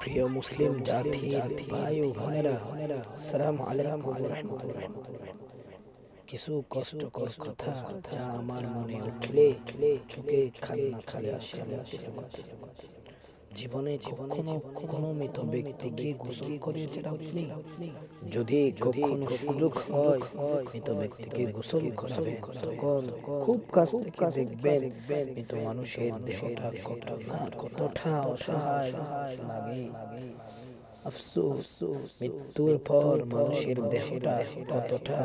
প্রিয় মুসলিম জাতির ভাই ও বোনেরা, আসসালামু আলাইকুম ওয়া রাহমাতুল্লাহ। কিছু কষ্টকর কথা যা আমার মনে উঠলে চোখে কান্না চলে আসে। জীবনে কখনো কোনো মৃত ব্যক্তিকে গোসল করেছেন আপনি? যদি কখনো সুযোগ হয় মৃত ব্যক্তিকে গোসল করাবেন, তখন খুব কাছ থেকে দেখবেন মৃত মানুষের দেহটা কতটা অসহায় লাগে। আফসোস, মৃত্যুর পর মানুষের দেহটা কতটা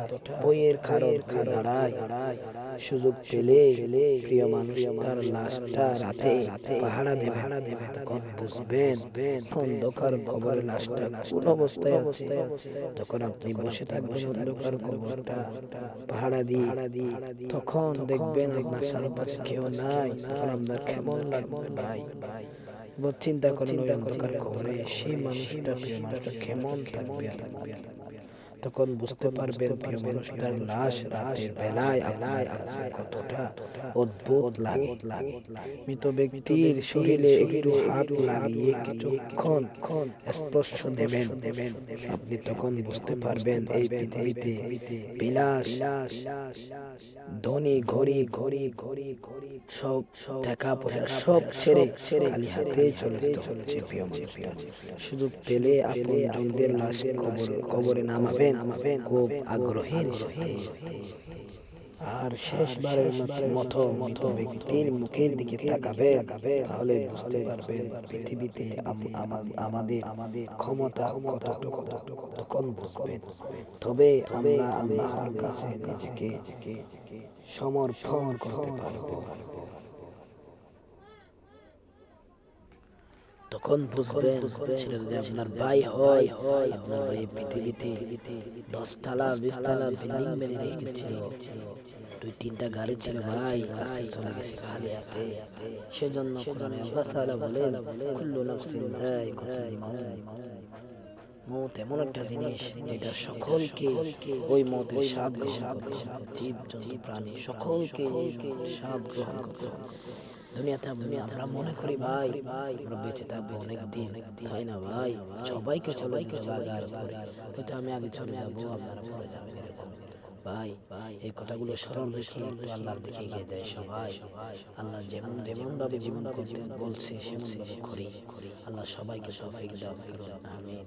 বইয়ের কারণ হয়ে দাঁড়ায়। সুযোগ পেলে প্রিয় মানুষ তার লাশটা রাতে পাহারা দেবে, তখন বুঝবেন অন্ধকার কবরে লাশটা কোন অবস্থায় আছে। তখন আপনি বসে থাকবেন অন্ধকার কবরটা পাহারা দিয়ে, তখন দেখবেন আপনার চারপাশে কেউ নাই। তখন আপনার কেমন লাগবে ভাই? চিন্তা করেন ওই অন্ধকার কবরে সেই মানুষটা, প্রিয় মানুষটা কেমন থাকবে। তখন বুঝতে পারবেন প্রিয় মানুষটার লাশ রাতের বেলায় আপনার কাছে কতটা অদ্ভুত লাগে। মৃত ব্যক্তির শরীরে একটু হাত লাগিয়ে কিছুক্ষণ স্পর্শ দেবেন, আপনি তখন বুঝতে পারবেন এই পৃথিবীতে বিলাস, ধনী, ঘড়ি সব টাকা পয়সা সব ছেড়ে খালি হাতে চলে চলেছে প্রিয় মানুষটা। সুযোগ পেলে আপন জনদের লাশ কবরে নামাবেন খুব আগ্রহের সাথে। আর শেষবারের মতো মৃত ব্যক্তির মুখের দিকে তাকাবে, তাহলে বুঝতে পারবেন পৃথিবীতে আমাদের ক্ষমতা কতটুকু, তখন বুঝবেন। তবে আমরা আল্লাহর কাছে নিজেকে সমর্পণ করতে পারবো। তখন বুঝবেন সেটা যদি আপনার ভাই হয়, আপনার ভাই পৃথিবীতে 10 তলা 20 তলা বিল্ডিং বেঁধে রেখেছিল, 2-3টা গাড়ি ছিল, ভাই আজকে চলে গেছে খালি হাতে। সেজন্য কোরআনে আল্লাহ তাআলা বলেন, কুল্লু নাফসিন যায়কাতুল মউত এমন একটা জিনিস যেটা সকলকে ওই মতের স্বাদ গ্রহণ করতে হবে। জীব জন্তু প্রাণী সকলকে স্বাদ গ্রহণ করতে হবে। দুনিয়াতে আমরা মনে করি ভাই আমরা বেঁচে থাকবো অনেক দিন, তাই না ভাই? সবাইকে হয়তো আমি আগে চলে যাবো, আপনারা পরে যাবেন। ভাই এই কথাগুলো স্মরণ রেখে একটু আল্লাহর দিকে এগিয়ে যায় সবাই। আল্লাহ যেমন ভাবে জীবন করতে বলছে সেমন ভাবে করি। আল্লাহ সবাইকে তৌফিক দান করুন, আমিন।